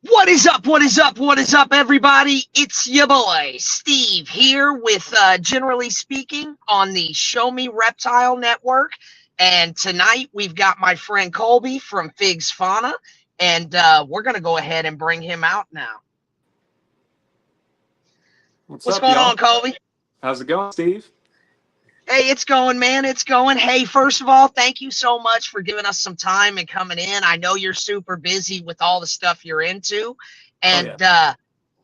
What is up? What is up? What is up, everybody? It's your boy, Steve, here with Generally Speaking on the Show Me Reptile Network. And tonight we've got my friend Colby from Figg's Fauna, and we're going to go ahead and bring him out now. What's What's up, going y'all? on, Colby? How's it going, Steve? Hey, it's going, man. It's going. Hey, first of all, thank you so much for giving us some time and coming in. I know you're super busy with all the stuff you're into. Oh, And yeah.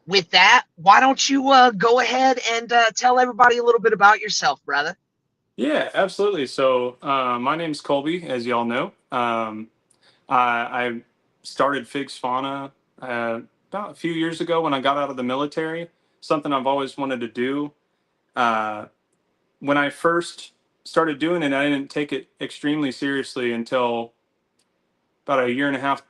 with that, why don't you go ahead and tell everybody a little bit about yourself, brother? Yeah, absolutely. So, my name's Colby, as y'all know. I started Figg's Fauna about a few years ago when I got out of the military. Something I've always wanted to do. Uh, when I first started doing it, I didn't take it extremely seriously until about a year and a half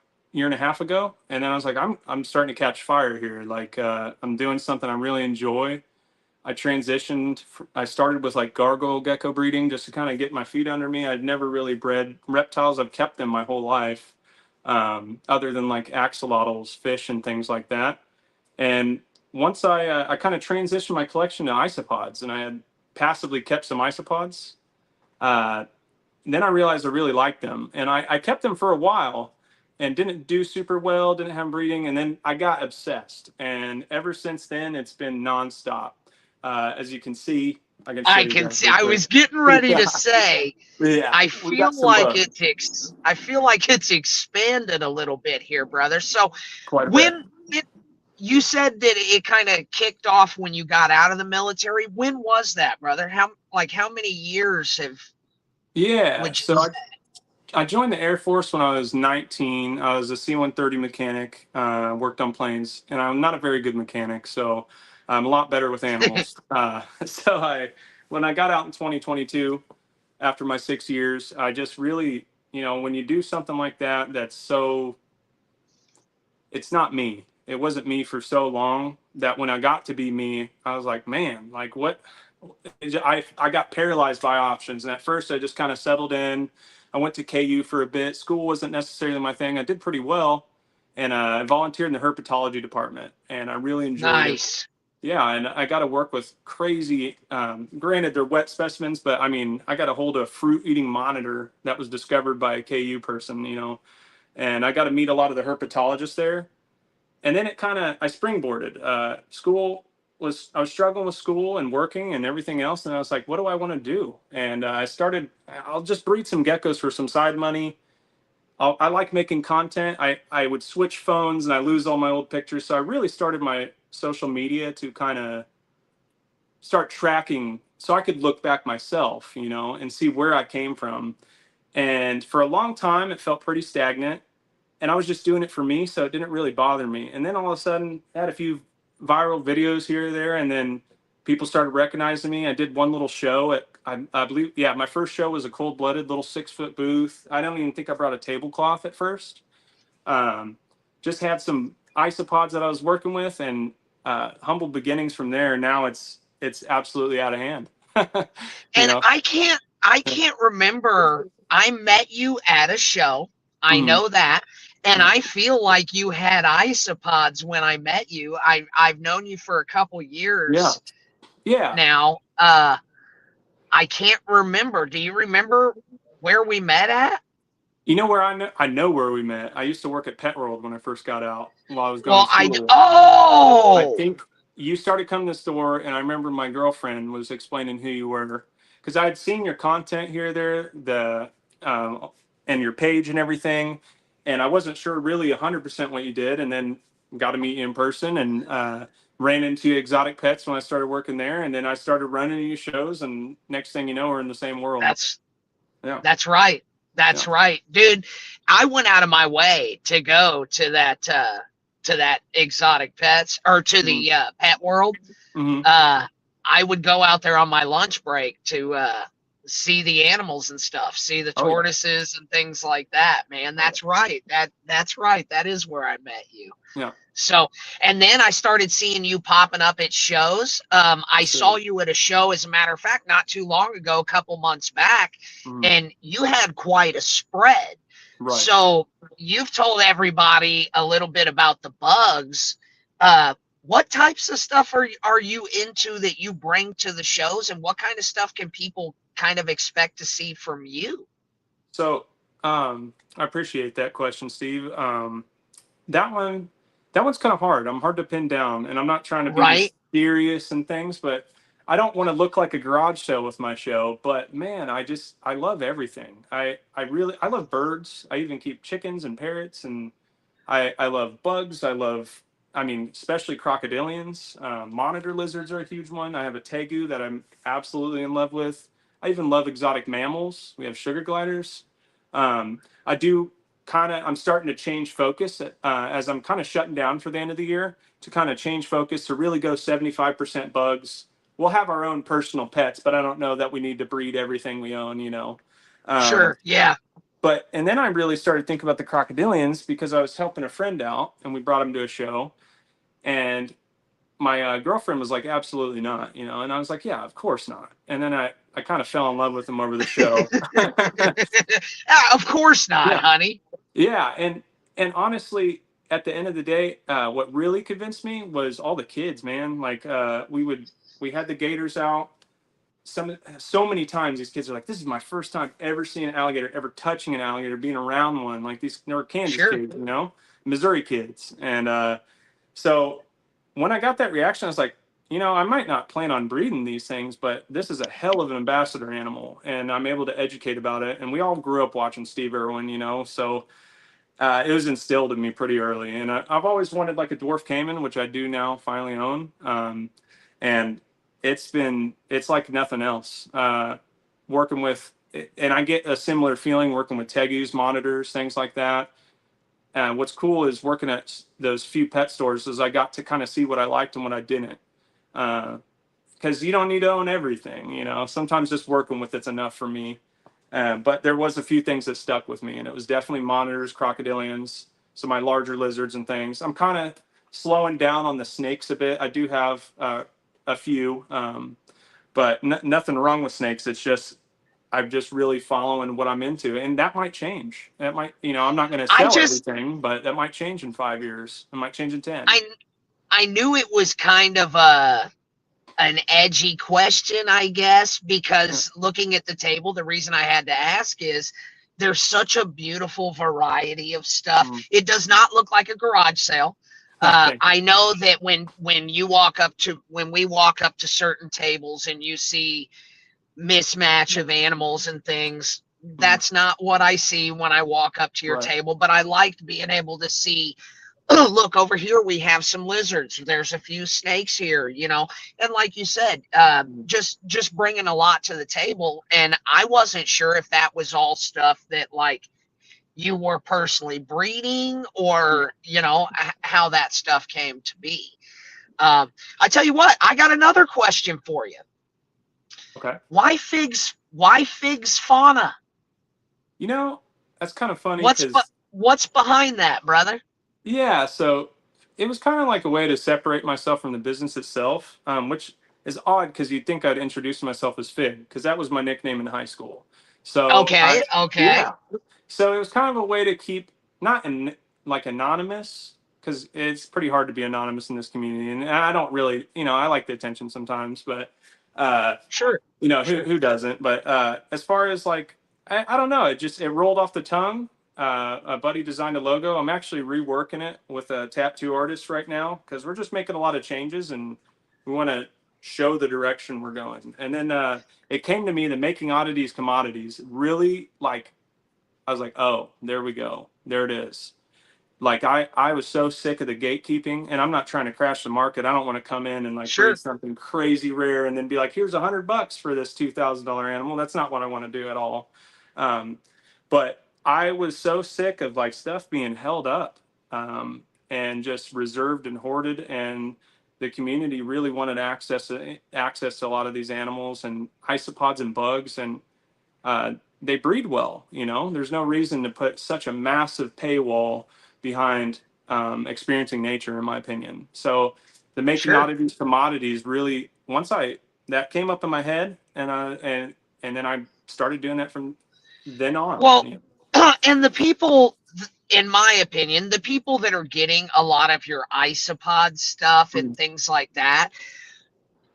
ago, and then I was like, I'm starting to catch fire here. Like, I'm doing something I really enjoy. I transitioned. I started with like gargoyle gecko breeding just to kind of get my feet under me. I'd never really bred reptiles. I've kept them my whole life, other than like axolotls, fish, and things like that. And once I kind of transitioned my collection to isopods, and I had passively kept some isopods. Uh, then I realized I really liked them, and I kept them for a while, and didn't do super well. Didn't have breeding, and then I got obsessed, and ever since then it's been nonstop. As you can see, I can show I you can guys see. real I quick. was getting ready Yeah, to say, yeah, I we got feel some like bugs, I feel like it's expanded a little bit here, brother. So quite a bit. when it, you said that it kind of kicked off when you got out of the military, when was that, brother? How many years have Yeah, would you so I joined the Air Force when I was 19. I was a C-130 mechanic, worked on planes, and I'm not a very good mechanic, so I'm a lot better with animals. When I got out in 2022, after my 6 years, I just really, when you do something like that, it's not me. It wasn't me for so long that when I got to be me, I was like, man, like what? I got paralyzed by options. And at first, I just kind of settled in. I went to KU for a bit. School wasn't necessarily my thing. I did pretty well. And I volunteered in the herpetology department. And I really enjoyed it. nice? Yeah, and I got to work with crazy. Granted, they're wet specimens, but I mean, I got to hold a fruit-eating monitor that was discovered by a KU person, and I got to meet a lot of the herpetologists there. And then I springboarded. I was struggling with school and working and everything else, and I was like, what do I want to do? And I'll just breed some geckos for some side money. I like making content. I would switch phones and I lose all my old pictures. So I really started my social media to kind of start tracking so I could look back myself, and see where I came from. And for a long time, it felt pretty stagnant. And I was just doing it for me, so it didn't really bother me. And then all of a sudden, I had a few viral videos here or there, and then people started recognizing me. I did one little show I believe, yeah, my first show was a cold-blooded little 6-foot booth. I don't even think I brought a tablecloth at first. Um, just had some isopods that I was working with, and humble beginnings from there. Now it's absolutely out of hand. you And know. I can't remember. I met you at a show. I Mhm. know that. And Yeah. I feel like you had isopods when I met you. I've known you for a couple Yeah. years Yeah. now. I can't remember. Do you remember where we met at? You know where I know where we met. I used to work at Pet World when I first got out while I was going Well, to school. I oh, think you started coming to the store, and I remember my girlfriend was explaining who you were because I had seen your content here, there, um, and your page and everything, and I wasn't sure really 100% what you did, and then got to meet you in person and ran into Exotic Pets when I started working there, and then I started running you shows, and next thing you know, we're in the same world. that's Yeah, that's right. yeah. That's right, dude. I went out of my way to go to that exotic pets or to Mm-hmm. the pet world. Mm-hmm. uh, I would go out there on my lunch break to see the animals and stuff, see the Oh yeah. tortoises and things like that. Man, Oh yeah. that's right. That's right. That is where I met you. Yeah. So, and then I started seeing you popping up at shows. I Yes, saw sir. you at a show, as a matter of fact, not too long ago, a couple months back, Mm-hmm. and you had quite a spread. Right. So you've told everybody a little bit about the bugs. What types of stuff are you into that you bring to the shows, and what kind of stuff can people kind of expect to see from you? So I appreciate that question, Steve. That one, that one's kind of hard. I'm hard to pin down, and I'm not trying to be Right? mysterious and things, but I don't want to look like a garage sale with my show. But man, I love everything. I love birds. I even keep chickens and parrots, and I love bugs. I mean, especially crocodilians. Monitor lizards are a huge one. I have a tegu that I'm absolutely in love with. I even love exotic mammals. We have sugar gliders. I do I'm starting to change focus as I'm kind of shutting down for the end of the year to kind of change focus to really go 75% bugs. We'll have our own personal pets, but I don't know that we need to breed everything we own, you know. Um, Sure. Yeah. and then I really started thinking about the crocodilians because I was helping a friend out and we brought him to a show, and my girlfriend was like, absolutely not, you know, and I was like, yeah, of course not. And then I kind of fell in love with him over the show. Of course not, Yeah. honey. Yeah, and honestly, at the end of the day, what really convinced me was all the kids, man. Like we had the gators out. So many times these kids are like, "This is my first time ever seeing an alligator, ever touching an alligator, being around one." Like they were Kansas Sure. kids, you know, Missouri kids, and so when I got that reaction, I was like, you know, I might not plan on breeding these things, but this is a hell of an ambassador animal, and I'm able to educate about it. And we all grew up watching Steve Irwin, you know, so it was instilled in me pretty early, and I've always wanted like a dwarf caiman, which I do now finally own. And it's like nothing else. Working with, and I get a similar feeling working with tegus, monitors, things like that. And what's cool is working at those few pet stores is I got to kind of see what I liked and what I didn't. Because you don't need to own everything, you know. Sometimes just working with it's enough for me. But there was a few things that stuck with me, and it was definitely monitors, crocodilians, some of my larger lizards and things. I'm kind of slowing down on the snakes a bit. I do have a few, but nothing wrong with snakes. It's just I'm just really following what I'm into, and that might change. That might, you know, I'm not going to I sell just everything, but that might change in 5 years. It might change in 10. I I knew it was kind of an edgy question, I guess, because looking at the table, the reason I had to ask is there's such a beautiful variety of stuff. Mm. It does not look like a garage sale. Thank you. I know that when you walk up to when we walk up to certain tables and you see mismatch of animals and things, Mm. that's not what I see when I walk up to your Right. table. But I liked being able to see, oh, look over here, we have some lizards, there's a few snakes here, you know. And like you said, Mm. just bringing a lot to the table. And I wasn't sure if that was all stuff that like you were personally breeding, Yeah. or you know how that stuff came to be. I tell you what, I got another question for you. Okay. Why Figg's Fauna? You know, that's kind of funny what's because what's behind that, brother? yeah, so it was kind of like a way to separate myself from the business itself, which is odd because you'd think I'd introduce myself as Figg because that was my nickname in high school. So Okay, okay. yeah, so it was kind of a way to keep not like anonymous because it's pretty hard to be anonymous in this community, and I don't really, you know, I like the attention sometimes, but uh, Sure, you know sure. who doesn't. But as far as like I don't know, it rolled off the tongue. A buddy designed a logo. I'm actually reworking it with a tattoo artist right now because we're just making a lot of changes and we want to show the direction we're going. And then it came to me that making oddities commodities really, like, I was like, oh, there we go, there it is. Like I was so sick of the gatekeeping, and I'm not trying to crash the market. I don't want to come in and like breed Sure. something crazy rare and then be like, here's $100 for this $2,000 animal. That's not what I want to do at all. Um, but I was so sick of like stuff being held up and just reserved and hoarded, and the community really wanted access to a lot of these animals and isopods and bugs, and they breed well. You know, there's no reason to put such a massive paywall behind experiencing nature, in my opinion. So the making Sure. oddities commodities really, once I that came up in my head, and then I started doing that from then on. Well, You know. And the people, in my opinion, the people that are getting a lot of your isopod stuff and Mm, things like that,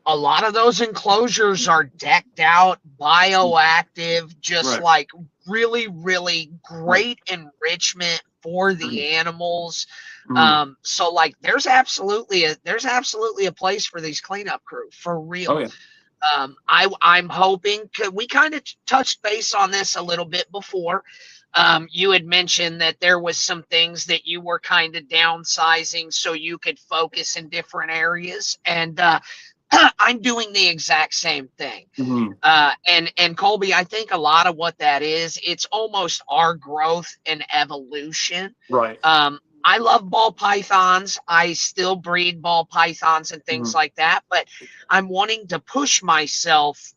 a lot of those enclosures are decked out, mm, bioactive, just right, like really, really right. great enrichment for Mm, the animals. mm. So like there's absolutely a place for these cleanup crew for Oh real. yeah. I'm hoping we kind of touched base on this a little bit before. You had mentioned that there was some things that you were kind of downsizing so you could focus in different areas, and I'm doing the exact same thing. Hmm. And Colby, I think a lot of what that is, it's almost our growth and evolution. Right. I love ball pythons. I still breed ball pythons and things Hmm. like that, but I'm wanting to push myself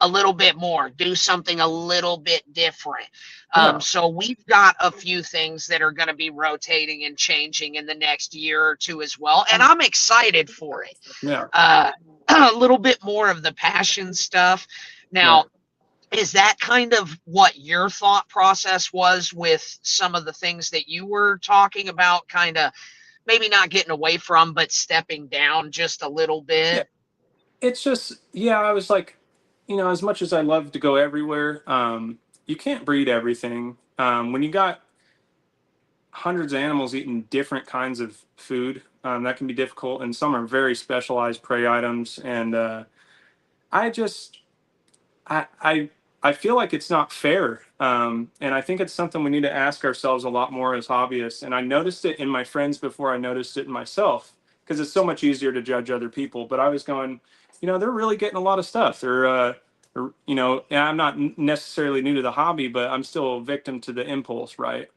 a little bit more, do something a little bit different. Yeah. So we've got a few things that are going to be rotating and changing in the next year or two as well, and I'm excited for it. Yeah. uh, a little bit more of the passion stuff. Right. Now, is that kind of what your thought process was with some of the things that you were talking about, kind of maybe not getting away from, but stepping down just a little Yeah. bit? It's just, yeah, I was like, as much as I love to go everywhere, you can't breed everything. When you got hundreds of animals eating different kinds of food, that can be difficult, and some are very specialized prey items. And I just, I I feel like it's not fair, and I think it's something we need to ask ourselves a lot more as hobbyists. And I noticed it in my friends before I noticed it in myself, because it's so much easier to judge other people. But I was going, they're really getting a lot of stuff. And I'm not necessarily new to the hobby, but I'm still a victim to the impulse, right?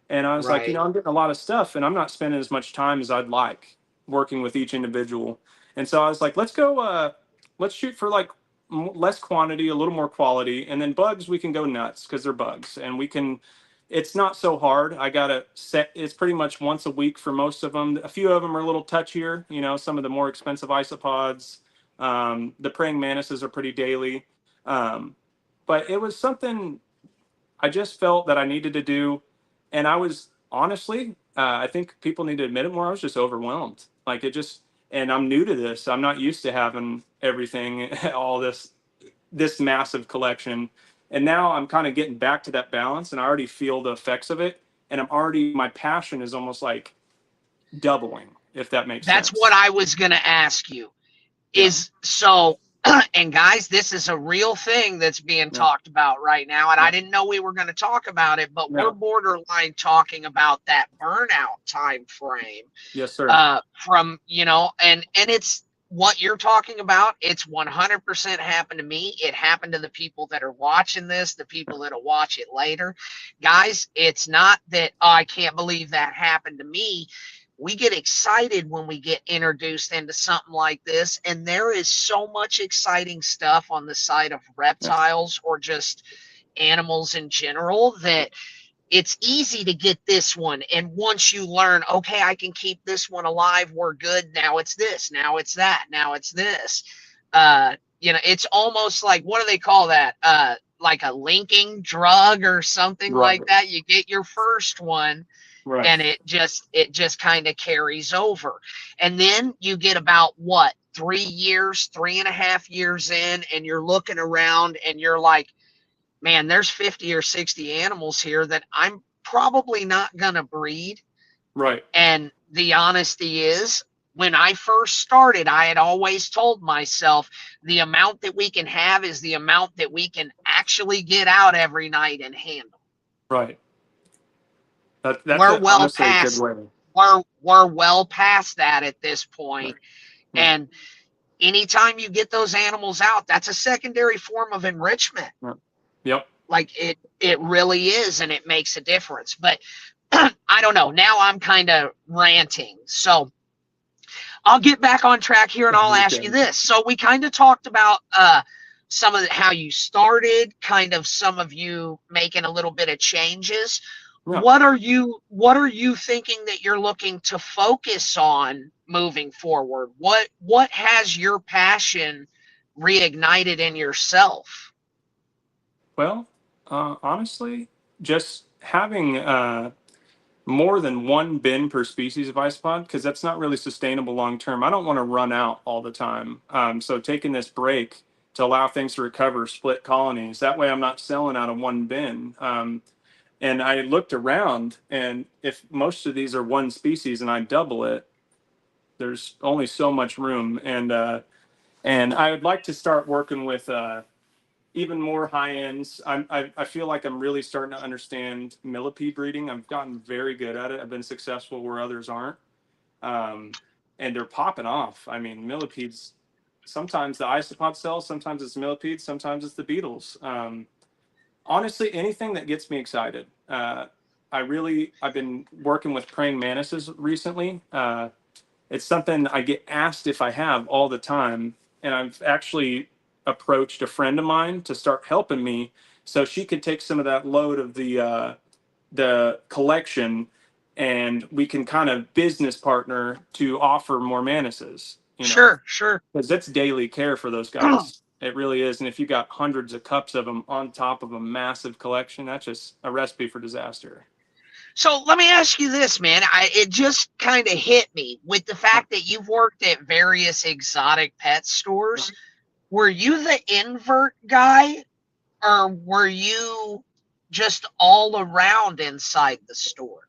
And I was like, Right. I'm getting a lot of stuff, and I'm not spending as much time as I'd like working with each individual. And so I was like, let's go, let's shoot for like less quantity, a little more quality, and then bugs we can go nuts because they're bugs, and we can. It's not so hard. I got to set. It's pretty much once a week for most of them. A few of them are a little touchier. Some of the more expensive isopods. The praying mantises are pretty daily. Um, but it was something I just felt that I needed to do. And I was honestly, I think people need to admit it more. I was just overwhelmed. Like it just, and I'm new to this. I'm not used to having everything, all this massive collection. And now I'm kind of getting back to that balance, and I already feel the effects of it. And my passion is almost like doubling, if that makes That's what sense. I was going to ask you. Yeah. Is so and guys, this is a real thing that's being Yeah. talked about right now, and I Yeah. didn't know we were going to talk about it, but we're Yeah. borderline talking about that burnout time frame. Yes, sir. From and it's what you're talking about. It's 100% happened to me. It happened to the people that are watching this, the people that'll watch it later. Guys, it's not that, oh, I can't believe that happened to me. We get excited when we get introduced into something like this, and there is so much exciting stuff on the side of Yeah. reptiles or just animals in general that it's easy to get this one. And once you learn, okay, I can keep this one alive, we're good. Now it's this, now it's that, now it's this. It's almost like, what do they call that? Like a linking drug or something Right. like that. You get your first one, Right. and it just kind of carries over. And then you get about what, 3 years, 3.5 years in, and you're looking around and you're like, man, there's 50 or 60 animals here that I'm probably not going to breed. Right. And the honesty is, when I first started, I had always told myself the amount that we can have is the amount that we can actually get out every night and handle. Right. That's We're well honestly a good past way. we're well past that at this Right. point. Yeah. And anytime you get those animals out, that's a secondary form of enrichment. Yeah. Yep. Like it really is, and it makes a difference. But I don't know. Now I'm kind of ranting. So I'll get back on track here and I'll ask you Okay. this. So we kind of talked about some of how you started, kind of some of you making a little bit of changes. Yeah. What are you thinking that you're looking to focus on moving forward? What has your passion reignited in yourself? Well, honestly, just having more than one bin per species of isopod, because that's not really sustainable long term. I don't want to run out all the time. So taking this break to allow things to recover, split colonies. That way I'm not selling out of one bin. And I looked around, and if most of these are one species and I double it, there's only so much room. And I would like to start working with even more high ends. I feel like I'm really starting to understand millipede breeding. I've gotten very good at it. I've been successful where others aren't. And they're popping off. I mean, millipedes, sometimes the isopod cells, sometimes it's millipedes, sometimes it's the beetles. Honestly, anything that gets me excited. I've been working with praying mantises recently. It's something I get asked if I have all the time. And I've actually approached a friend of mine to start helping me so she could take some of that load of the collection, and we can kind of business partner to offer more mantises, Sure, sure. because that's daily care for those guys. It really is. And if you got hundreds of cups of them on top of a massive collection, that's just a recipe for disaster. So let me ask you this, man. It just kind of hit me with the fact that you've worked at various exotic pet stores. Were you the invert guy, or were you just all around inside the store?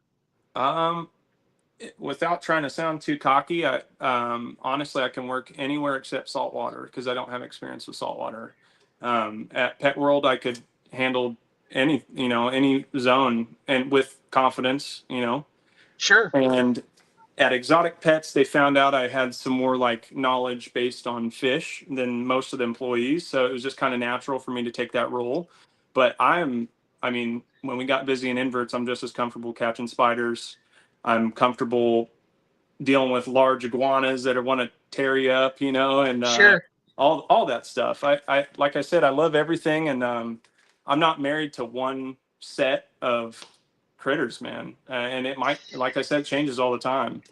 Without trying to sound too cocky, honestly, I can work anywhere except saltwater because I don't have experience with saltwater. At Pet World, I could handle any zone and with confidence. Sure. And at Exotic Pets, they found out I had some more like knowledge based on fish than most of the employees, so it was just kind of natural for me to take that role. But I mean, when we got busy in inverts, I'm just as comfortable catching spiders. I'm comfortable dealing with large iguanas that want to tear you up, and Sure. all that stuff. I like I said, I love everything, and I'm not married to one set of critters, man. And it might, like I said, changes all the time.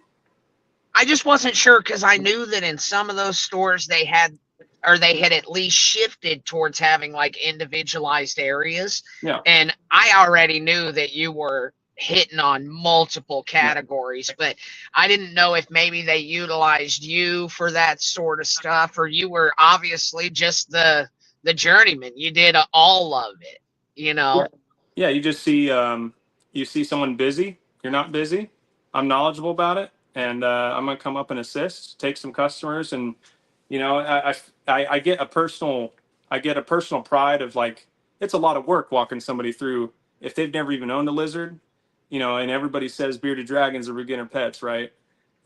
I just wasn't sure because I knew that in some of those stores they had at least shifted towards having like individualized areas. Yeah. And I already knew that you were hitting on multiple categories, but I didn't know if maybe they utilized you for that sort of stuff, or you were obviously just the journeyman. You did all of it, Yeah, you just see you see someone busy, you're not busy. I'm knowledgeable about it, and I'm gonna come up and assist, take some customers, and I get a personal pride of like, it's a lot of work walking somebody through if they've never even owned a lizard, and everybody says bearded dragons are beginner pets, right?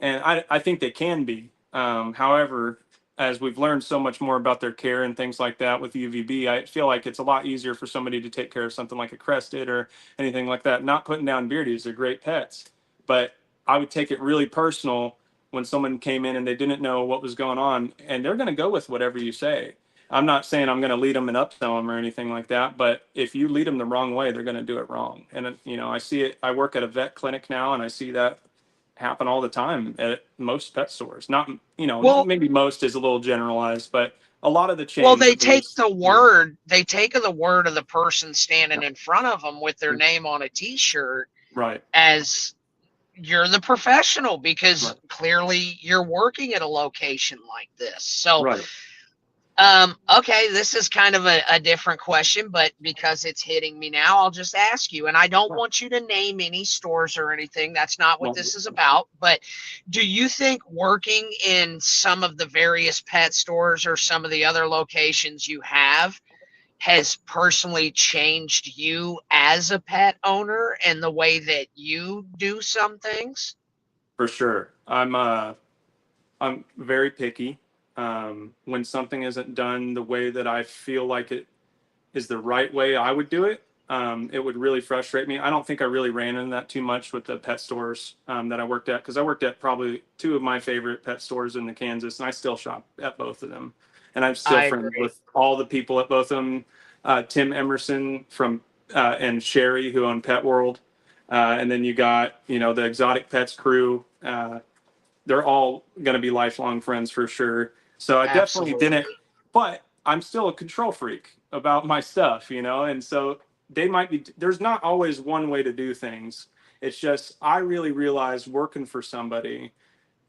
And I think they can be. However, as we've learned so much more about their care and things like that with UVB, I feel like it's a lot easier for somebody to take care of something like a crested or anything like that. Not putting down beardies, they're great pets, but I would take it really personal when someone came in and they didn't know what was going on, and they're going to go with whatever you say. I'm not saying I'm going to lead them and upsell them or anything like that, but if you lead them the wrong way, they're going to do it wrong. And I see it. I work at a vet clinic now, and I see that happen all the time at most pet stores. Not, maybe most is a little generalized, but a lot of the chains. Well, they take the word of the person standing in front of them with their name on a T-shirt, right, as you're the professional, because clearly you're working at a location like this. So, right. Okay, this is kind of a different question, but because it's hitting me now, I'll just ask you. And I don't want you to name any stores or anything. That's not what this is about. But do you think working in some of the various pet stores or some of the other locations you have has personally changed you as a pet owner and the way that you do some things? For sure. I'm very picky. When something isn't done the way that I feel like it is the right way I would do it, it would really frustrate me. I don't think I really ran into that too much with the pet stores that I worked at, because I worked at probably two of my favorite pet stores in the Kansas, and I still shop at both of them. And I'm still friends with all the people at both of them. Tim Emerson and Sherry, who own Pet World. And then you got, the Exotic Pets crew. They're all going to be lifelong friends for sure. So I definitely didn't, but I'm still a control freak about my stuff, and so there's not always one way to do things. It's just, I really realized working for somebody,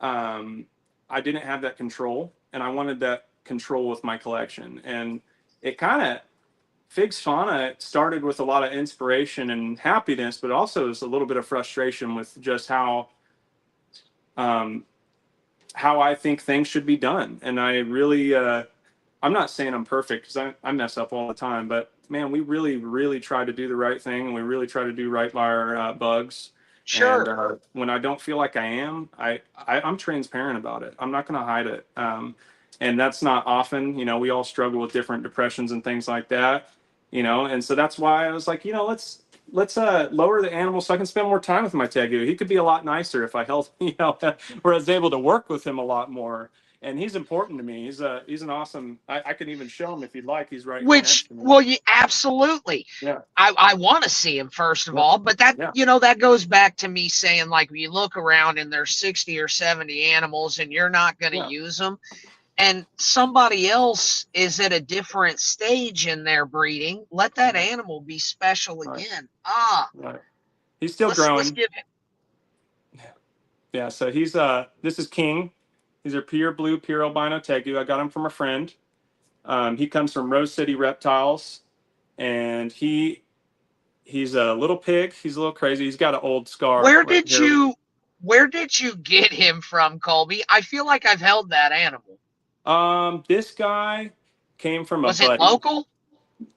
I didn't have that control, and I wanted that control with my collection. And it kind of, Figg's Fauna started with a lot of inspiration and happiness, but also was a little bit of frustration with just um, how I think things should be done. And I really, I'm not saying I'm perfect, because I mess up all the time, but man, we really, really try to do the right thing, and we really try to do right by our bugs. And Sure. when I don't feel like I am, I'm transparent about it. I'm not going to hide it. And that's not often. We all struggle with different depressions and things like that. And so that's why I was like, let's lower the animal so I can spend more time with my tegu. He could be a lot nicer if I held, where I was able to work with him a lot more. And he's important to me. He's an awesome. I can even show him if you'd like. He's right here next Which, to me. well, you absolutely. Yeah. I want to see him first of Yeah. all, but that, Yeah. that goes back to me saying, like, you look around and there's 60 or 70 animals and you're not going to Yeah. use them, and somebody else is at a different stage in their breeding. Let that animal be special Right. again. Right. He's still Let's growing. give him. Yeah. So he's this is King. He's a pure blue, pure albino tegu. I got him from a friend. He comes from Rose City Reptiles, and he's a little pig. He's a little crazy. He's got an old scar Where right did here. you get him from, Colby? I feel like I've held that animal. This guy came from a Was it buddy. local?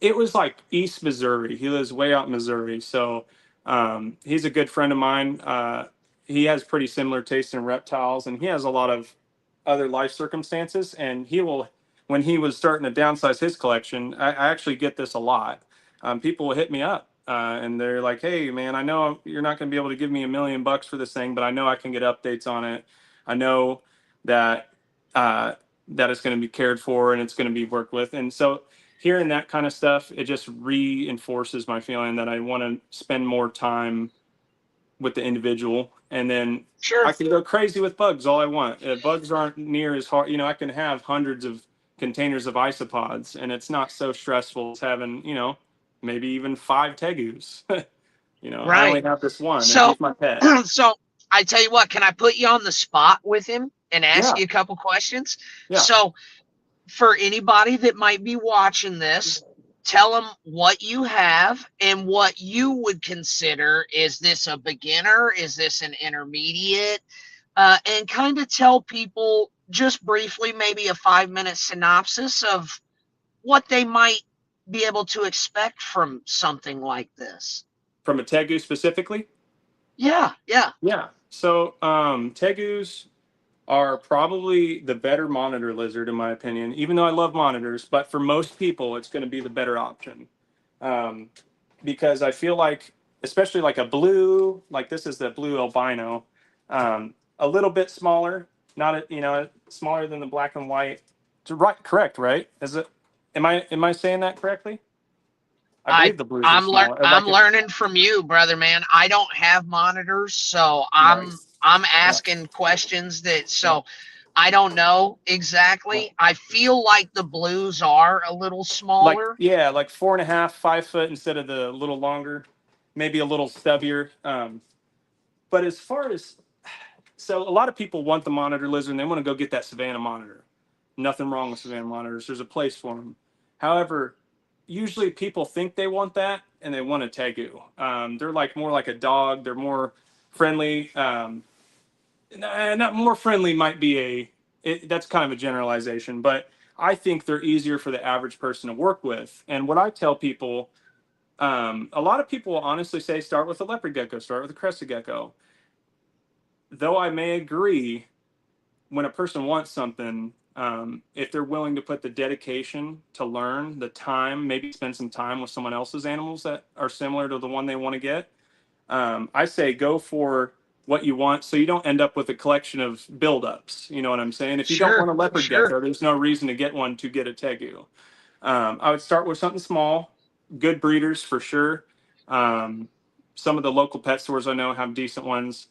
It was like East Missouri. He lives way out in Missouri. So he's a good friend of mine. He has pretty similar taste in reptiles, and he has a lot of other life circumstances. And when he was starting to downsize his collection, I actually get this a lot. People will hit me up and they're like, "Hey, man, I know you're not going to be able to give me $1 million for this thing, but I know I can get updates on it. I know that uh, that it's going to be cared for and it's going to be worked with." And so hearing that kind of stuff, it just reinforces my feeling that I want to spend more time with the individual. And then Sure. I can go crazy with bugs all I want. Bugs aren't near as hard. I can have hundreds of containers of isopods, and it's not so stressful as having, maybe even 5 tegus. I only Right. have this one, and So, he's my pet. so I tell you what, can I put you on the spot with him and ask Yeah. you a couple questions? Yeah. So, for anybody that might be watching this, tell them what you have and what you would consider. Is this a beginner? Is this an intermediate? And kind of tell people just briefly, maybe a 5-minute synopsis of what they might be able to expect from something like this. From a tegu specifically? Yeah, yeah. Yeah. So tegus are probably the better monitor lizard, in my opinion, even though I love monitors. But for most people, it's going to be the better option. Because I feel like, especially like a blue, like this is the blue albino, a little bit smaller, not smaller than the black and white. Correct, right? Is it? Am I saying that correctly? I believe the blues are smaller. I'm learning from you, brother, man. I don't have monitors, so I'm asking questions that I don't know exactly. I feel like the blues are a little smaller. Like 4.5, 5 foot instead of the little longer, maybe a little stubbier. But as far as so, a lot of people want the monitor lizard and they want to go get that Savannah monitor. Nothing wrong with Savannah monitors. There's a place for them. However, usually people think they want that and they want a tegu. They're like more like a dog. They're more friendly. Not more friendly might be that's kind of a generalization, but I think they're easier for the average person to work with. And what I tell people, a lot of people will honestly say, start with a leopard gecko, start with a crested gecko. Though I may agree, when a person wants something, if they're willing to put the dedication to learn, the time, maybe spend some time with someone else's animals that are similar to the one they want to get, I say go for what you want so you don't end up with a collection of buildups. You know what I'm saying? If you don't want a leopard gecko, there's no reason to get one to get a tegu. I would start with something small, good breeders for sure. Some of the local pet stores I know have decent ones.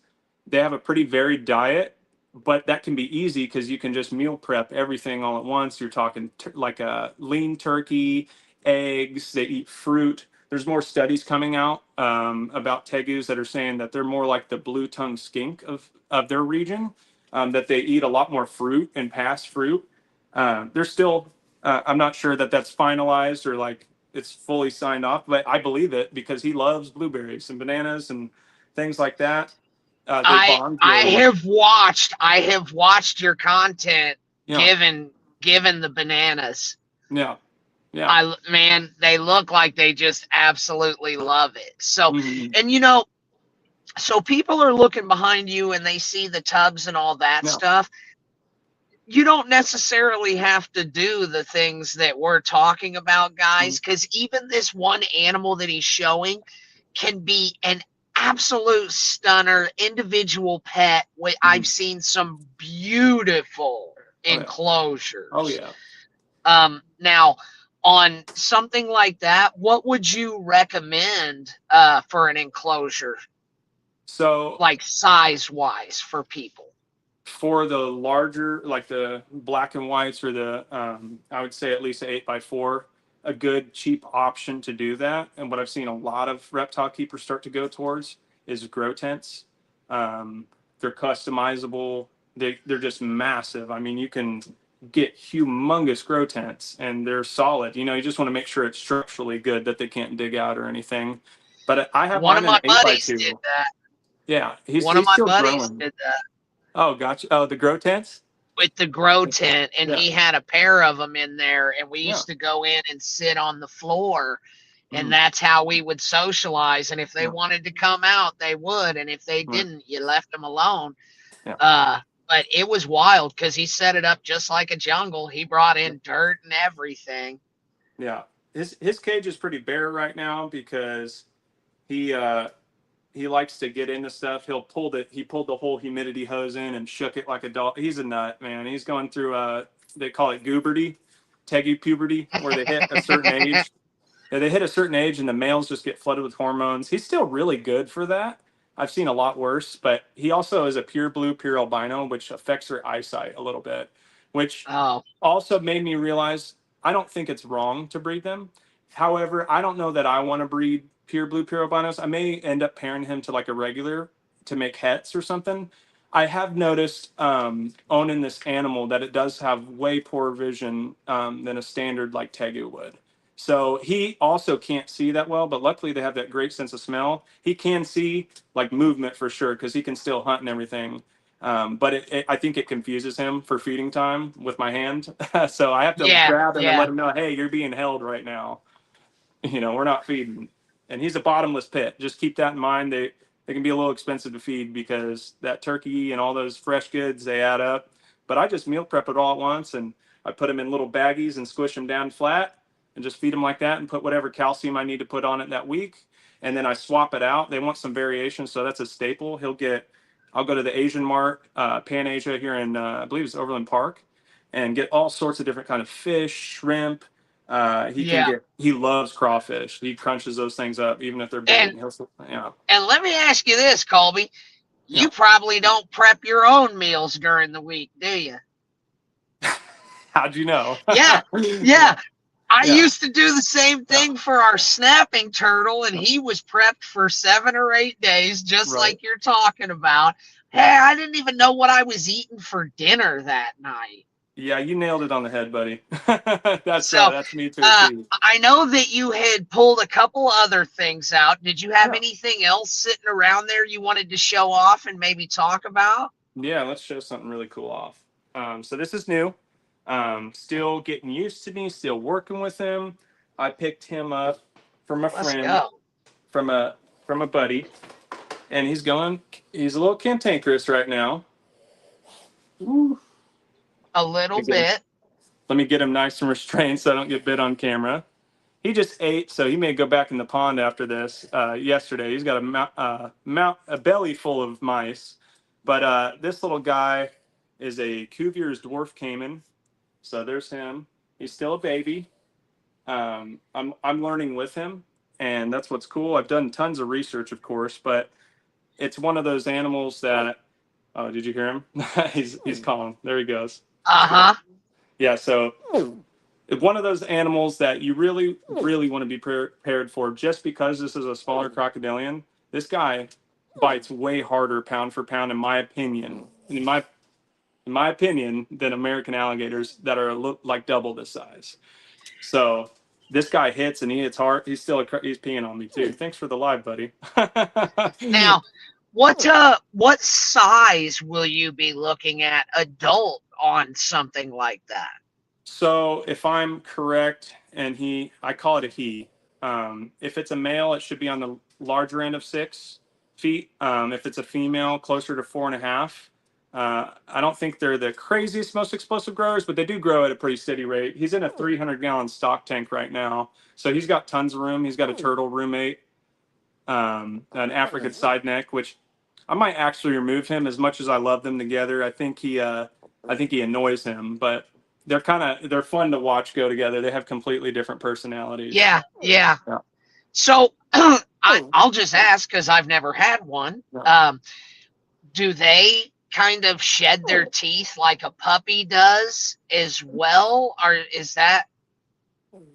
They have a pretty varied diet, but that can be easy because you can just meal prep everything all at once. You're talking like a lean turkey, eggs, they eat fruit. there's more studies coming out about tegus that are saying that they're more like the blue-tongued skink of their region, that they eat a lot more fruit and pass fruit. They're still, I'm not sure that that's finalized or like it's fully signed off, but I believe it because he loves blueberries and bananas and things like that. They bond I really. have watched your content Yeah, given the bananas. yeah, yeah. Man, they look like they just absolutely love it. So, Mhm. and so people are looking behind you and they see the tubs and all that Yeah. stuff. You don't necessarily have to do the things that we're talking about, guys, Mhm. because even this one animal that he's showing can be an absolute stunner, individual pet. I've Mhm. seen some beautiful Oh yeah. Oh enclosures. yeah. Now, on something like that, what would you recommend for an enclosure, So like size wise, for people? for the larger, like the black and whites or the, I would say at least 8x4, a good cheap option to do that. And what I've seen a lot of reptile keepers start to go towards is grow tents. They're customizable. They're just massive. I mean, you can get humongous grow tents and they're solid. You just want to make sure it's structurally good, that they can't dig out or anything. But I have One of mine in my an 8 by buddies did 2 that. Yeah, One of he's my still buddies growing. did that Oh, gotcha. Oh, the grow tents? with the grow tent, and Yeah, he had a pair of them in there, and we yeah. used to go in and sit on the floor, and Mhm. that's how we would socialize. And if they Yeah, wanted to come out, they would, and if they right. didn't, you left them alone. Yeah, But it was wild because he set it up just like a jungle. He brought yeah, in dirt and everything. yeah. His cage is pretty bare right now because he uh he likes to get into stuff. He pulled the whole humidity hose in and shook it like a dog. He's a nut, man. He's going through they call it gooberty, tegu puberty, where they hit a certain age. Yeah, they hit a certain age and the males just get flooded with hormones. He's still really good for that. I've seen a lot worse, but he also is a pure blue, pure albino, which affects their eyesight a little bit, which Oh, also made me realize I don't think it's wrong to breed them. However, I don't know that I want to breed pure blue, pure albinos. I may end up pairing him to like a regular to make hets or something. I have noticed owning this animal that it does have way poor vision than a standard like Tegu would. So he also can't see that well, but luckily they have that great sense of smell. He can see like movement for sure because he can still hunt and everything. But I think it confuses him for feeding time with my hand. So I have to yeah, grab him and yeah. let him know, hey, you're being held right now. We're not feeding. And he's a bottomless pit. Just keep that in mind. They can be a little expensive to feed because that turkey and all those fresh goods, they add up. But I just meal prep it all at once and I put them in little baggies and squish them down flat and just feed them like that and put whatever calcium I need to put on it that week. And then I swap it out. They want some variation, so that's a staple. I'll go to the Asian Mart, Pan Asia here in, I believe it's Overland Park, and get all sorts of different kind of fish, shrimp. Yeah. He loves crawfish. He crunches those things up, even if they're big. And Yeah, and let me ask you this, Colby. yeah. You probably don't prep your own meals during the week, do you? How'd you know? Yeah. Yeah, Yeah. I yeah, used to do the same yeah. thing for our snapping turtle, and he was prepped for 7 or 8 days, just Right. like you're talking about. Hey, I didn't even know what I was eating for dinner that night. Yeah, you nailed it on the head, buddy. So, That's me to a T. I know that you had pulled a couple other things out. Did you have Yeah. anything else sitting around there you wanted to show off and maybe talk about? Yeah, let's show something really cool off. So this is new. Still getting used to me, still working with him. I picked him up from a Let's friend, go. from a buddy, and he's a little cantankerous right now. Woo. A little bit. Let me get him nice and restrained so I don't get bit on camera. He just ate, so he may go back in the pond after this. Yesterday, he's got a belly full of mice. But this little guy is a Cuvier's dwarf caiman. So there's him. He's still a baby. I'm learning with him, and that's what's cool. I've done tons of research, of course, but it's one of those animals that. Oh, did you hear him? He's calling. There he goes. Uh-huh. Yeah. So one of those animals that you really, really want to be prepared for, just because this is a smaller crocodilian. This guy bites way harder pound for pound, in my opinion. In my opinion, than American alligators that are like double this size. So this guy hits and he hits hard. He's peeing on me too. Thanks for the live, buddy. Now, what size will you be looking at adult on something like that? So if I'm correct, and I call it a he. If it's a male, it should be on the larger end of 6 feet. If it's a female, closer to 4.5. I don't think they're the craziest, most explosive growers, but they do grow at a pretty steady rate. He's in a 300-gallon stock tank right now, so he's got tons of room. He's got a turtle roommate, an African side neck, which I might actually remove him. As much as I love them together, I think he annoys him, but they're fun to watch go together. They have completely different personalities. Yeah. So I'll just ask, because I've never had one. Do they kind of shed their teeth like a puppy does as well, or is that?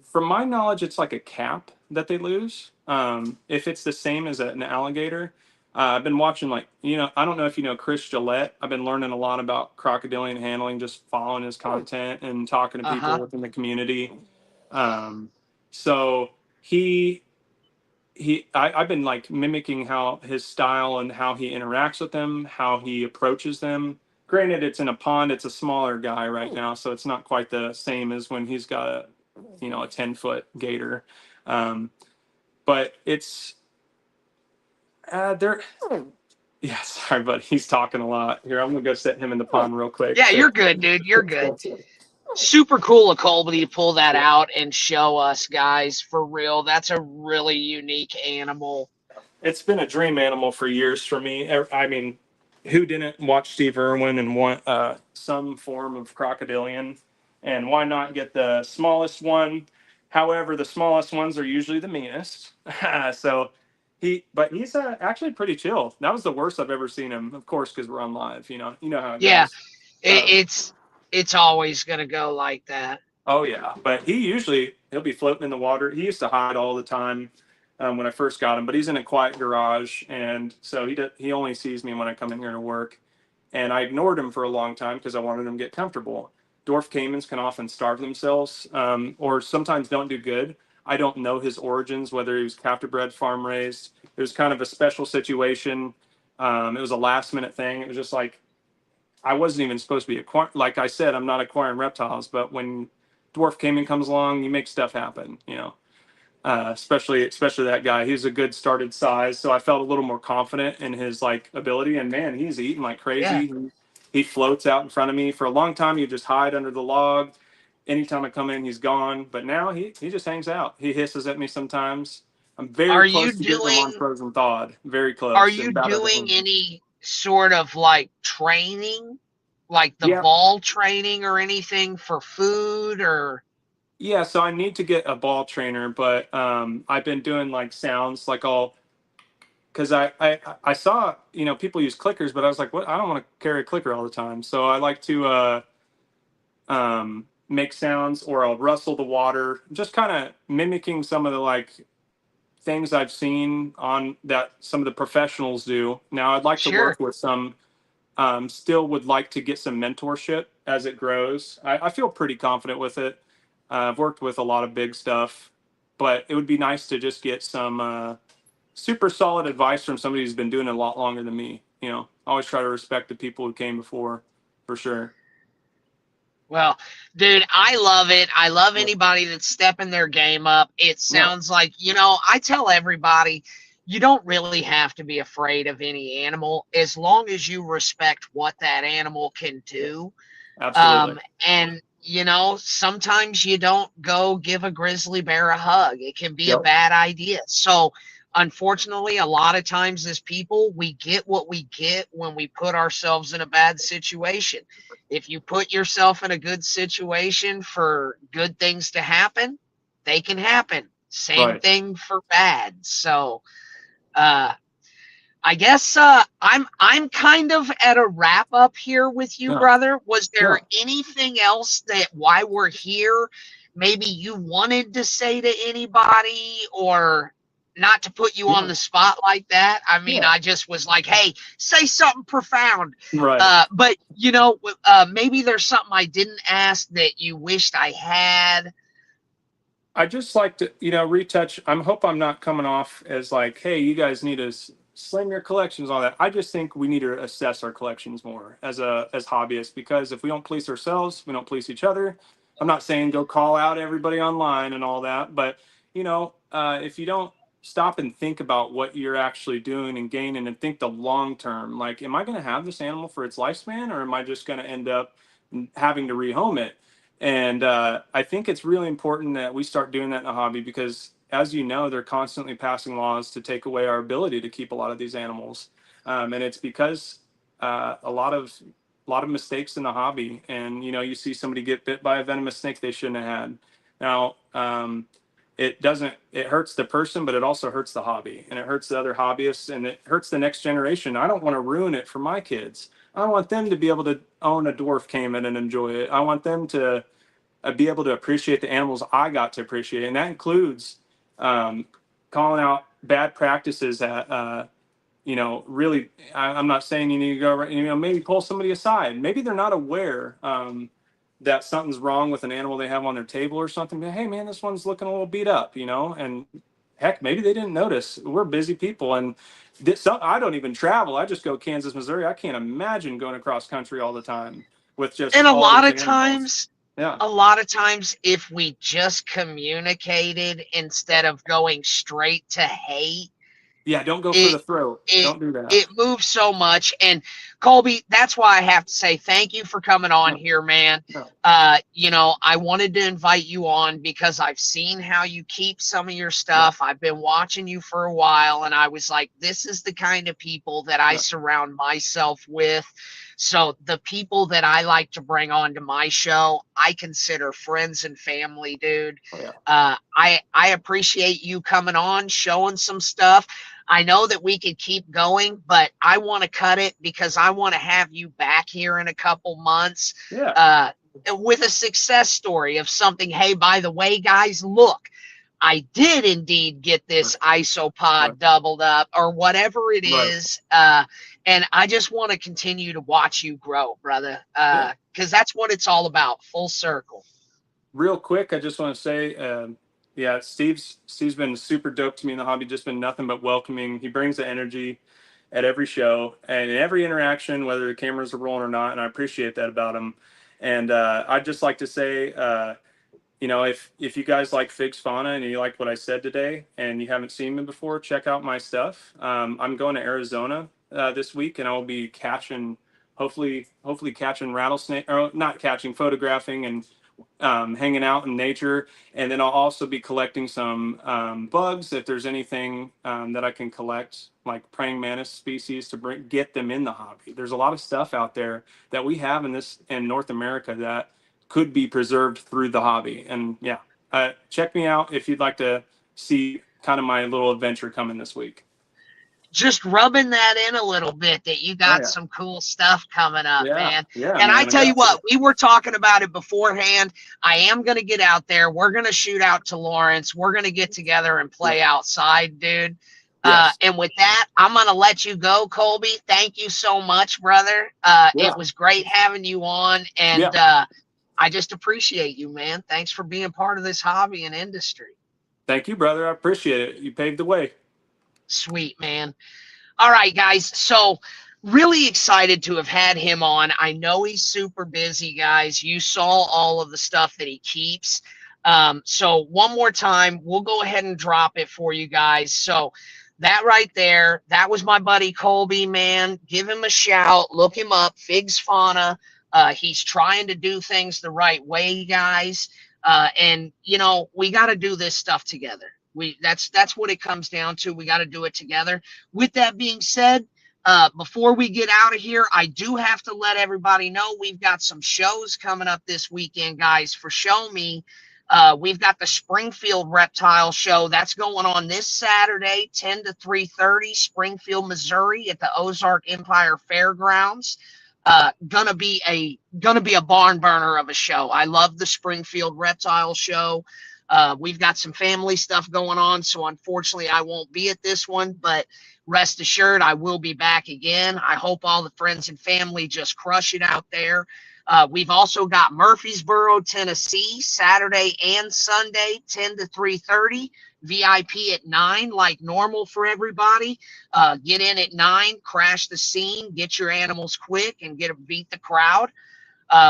From my knowledge, it's like a cap that they lose. If it's the same as an alligator. I've been watching, I don't know if you know Chris Gillette. I've been learning a lot about crocodilian handling, just following his content and talking to people within the community. So I've been mimicking how his style and how he interacts with them, how he approaches them. Granted, it's in a pond. It's a smaller guy right now, so it's not quite the same as when he's got a 10-foot gator. But it's yeah, sorry, buddy. He's talking a lot. Here, I'm gonna go set him in the pond real quick. Yeah, you're good, dude. You're good. Super cool of Colby to pull that out and show us, guys. For real, that's a really unique animal. It's been a dream animal for years for me. I mean, who didn't watch Steve Irwin and want some form of crocodilian? And why not get the smallest one? However, the smallest ones are usually the meanest. So he's actually pretty chill. That was the worst I've ever seen him, of course, because we're on live. You know how it goes. It's always gonna go like that. Oh yeah, but he'll be floating in the water. He used to hide all the time when I first got him, but he's in a quiet garage, and so he only sees me when I come in here to work. And I ignored him for a long time because I wanted him to get comfortable. Dwarf caimans can often starve themselves, or sometimes don't do good. I don't know his origins, whether he was captive bred, farm raised. It was kind of a special situation. It was a last minute thing. It was just I wasn't even supposed to be like I said, I'm not acquiring reptiles, but when dwarf caiman comes along, you make stuff happen, especially that guy. He's a good started size, so I felt a little more confident in his ability. And man, he's eating like crazy. Yeah. He floats out in front of me. For a long time, you just hide under the log. Anytime I come in, he's gone. But now he just hangs out. He hisses at me sometimes. I'm very close to getting him on frozen thawed. Very close. Are you doing any sort of training, like the ball training or anything for food or? Yeah, so I need to get a ball trainer, but I've been doing sounds because I saw people use clickers, but I was like, what? I don't want to carry a clicker all the time, so I like to make sounds, or I'll rustle the water, just kind of mimicking some of the things I've seen on that some of the professionals do. Now I'd like to work with some. Still would like to get some mentorship as it grows. I feel pretty confident with it. I've worked with a lot of big stuff, but it would be nice to just get some super solid advice from somebody who's been doing it a lot longer than me. I always try to respect the people who came before, for sure. Well, dude, I love it. I love anybody that's stepping their game up. It sounds like, I tell everybody, you don't really have to be afraid of any animal as long as you respect what that animal can do. Absolutely. And, sometimes you don't go give a grizzly bear a hug. It can be a bad idea. So, unfortunately, a lot of times as people, we get what we get when we put ourselves in a bad situation. If you put yourself in a good situation for good things to happen, they can happen. Same thing for bad. So, I guess I'm kind of at a wrap up here with you, brother. Was there anything else that while we're here maybe you wanted to say to anybody, or not to put you on the spot like that. I mean, I just was like, hey, say something profound. Right. But, maybe there's something I didn't ask that you wished I had. I just like to, retouch. Hope I'm not coming off as like, hey, you guys need to slim your collections, all that. I just think we need to assess our collections more as hobbyists, because if we don't police ourselves, we don't police each other. I'm not saying go call out everybody online and all that, but if you don't stop and think about what you're actually doing and gaining, and think the long term, like, am I going to have this animal for its lifespan, or am I just going to end up having to rehome it? And I think it's really important that we start doing that in the hobby, because, as you know, they're constantly passing laws to take away our ability to keep a lot of these animals, and it's because a lot of mistakes in the hobby. And you see somebody get bit by a venomous snake they shouldn't have had. Now, it hurts the person, but it also hurts the hobby, and it hurts the other hobbyists, and it hurts the next generation. I don't want to ruin it for my kids. I want them to be able to own a dwarf caiman and enjoy it. I want them to be able to appreciate the animals I got to appreciate. And that includes calling out bad practices that, really, I'm not saying you need to go, maybe pull somebody aside. Maybe they're not aware that something's wrong with an animal they have on their table or something. But, hey, man, this one's looking a little beat up, and heck, maybe they didn't notice. We're busy people, and I don't even travel. I just go Kansas, Missouri. I can't imagine going across country all the time with just And all these animals. a lot of times, if we just communicated instead of going straight to hate, yeah, don't go for the throat. Don't do that. It moves so much. And Colby, that's why I have to say thank you for coming on here, man. I wanted to invite you on because I've seen how you keep some of your stuff. I've been watching you for a while, and I was like, this is the kind of people that I surround myself with. So the people that I like to bring on to my show, I consider friends and family, dude. I appreciate you coming on, showing some stuff. I know that we could keep going, but I want to cut it because I want to have you back here in a couple months with a success story of something. Hey, by the way, guys, look, I did indeed get this isopod doubled up, or whatever it is. And I just want to continue to watch you grow, brother, because that's what it's all about, full circle. Real quick, I just want to say, Steve's been super dope to me in the hobby, just been nothing but welcoming. He brings the energy at every show and in every interaction, whether the cameras are rolling or not, and I appreciate that about him. And I'd just like to say, if you guys like Figg's Fauna and you like what I said today and you haven't seen me before, check out my stuff. I'm going to Arizona this week, and I'll be hopefully catching rattlesnake, or not catching, photographing and hanging out in nature. And then I'll also be collecting some bugs, if there's anything that I can collect, like praying mantis species, to get them in the hobby. There's a lot of stuff out there that we have in North America that could be preserved through the hobby. And check me out if you'd like to see kind of my little adventure coming this week. Just rubbing that in a little bit, that you got some cool stuff coming up, man. And I tell you what, we were talking about it beforehand. I am going to get out there. We're going to shoot out to Lawrence. We're going to get together and play outside, dude. And with that, I'm going to let you go, Colby. Thank you so much, brother. It was great having you on. And I just appreciate you, man. Thanks for being part of this hobby and industry. Thank you, brother. I appreciate it. You paved the way. Sweet, man. All right, guys. So really excited to have had him on. I know he's super busy, guys. You saw all of the stuff that he keeps. So one more time, we'll go ahead and drop it for you guys. So that right there, that was my buddy Colby, man. Give him a shout. Look him up, Figg's Fauna. He's trying to do things the right way, guys. And, we got to do this stuff together. That's what it comes down to. We got to do it together. With that being said, before we get out of here, I do have to let everybody know we've got some shows coming up this weekend, guys, for Show Me. We've got the Springfield Reptile Show. That's going on this Saturday, 10 to 3:30, Springfield, Missouri, at the Ozark Empire Fairgrounds. gonna be a barn burner of a show. I love the Springfield Reptile Show. We've got some family stuff going on, so unfortunately I won't be at this one, but rest assured I will be back again. I hope all the friends and family just crush it out there. We've also got Murfreesboro, Tennessee, Saturday and Sunday, 10 to 3:30. VIP at 9, like normal for everybody. Get in at 9, crash the scene, get your animals quick, and beat the crowd.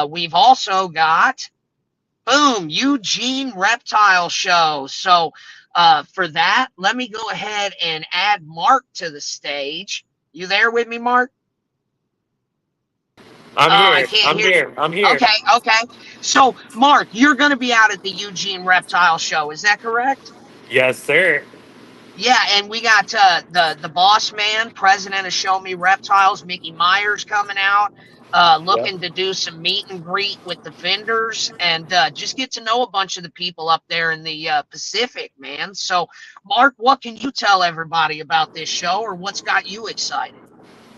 We've also got, boom, Eugene Reptile Show. So for that, let me go ahead and add Mark to the stage. You there with me, Mark? I'm here. Okay. So, Mark, you're going to be out at the Eugene Reptile Show. Is that correct? Yes, sir. Yeah, and we got the boss man, president of Show Me Reptiles, Mickey Myers, coming out, looking to do some meet and greet with the vendors and just get to know a bunch of the people up there in the Pacific, man. So, Mark, what can you tell everybody about this show, or what's got you excited?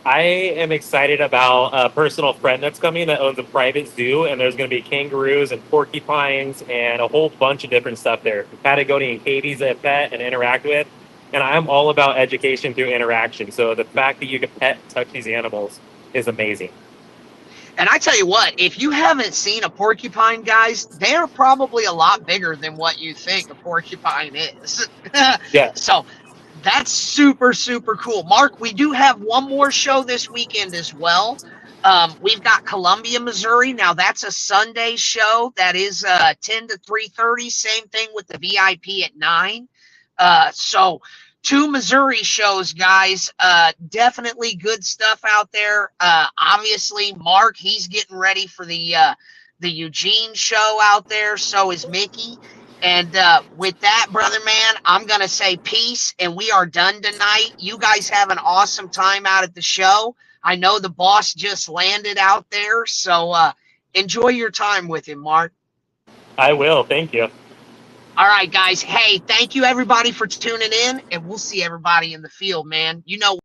I am excited about a personal friend that's coming that owns a private zoo, and there's going to be kangaroos and porcupines and a whole bunch of different stuff there. Patagonian cavies that pet and interact with. And I'm all about education through interaction. So the fact that you can pet and touch these animals is amazing. And I tell you what, if you haven't seen a porcupine, guys, they're probably a lot bigger than what you think a porcupine is. Yeah. So that's super, super cool. Mark, we do have one more show this weekend as well. We've got Columbia, Missouri. Now, that's a Sunday show. That is 10 to 3:30. Same thing with the VIP at 9. So 2 Missouri shows, guys. Definitely good stuff out there. Obviously, Mark, he's getting ready for the Eugene show out there. So is Mickey. And with that, brother man, I'm going to say peace, and we are done tonight. You guys have an awesome time out at the show. I know the boss just landed out there, so enjoy your time with him, Mark. I will. Thank you. All right, guys. Hey, thank you, everybody, for tuning in, and we'll see everybody in the field, man. You know what?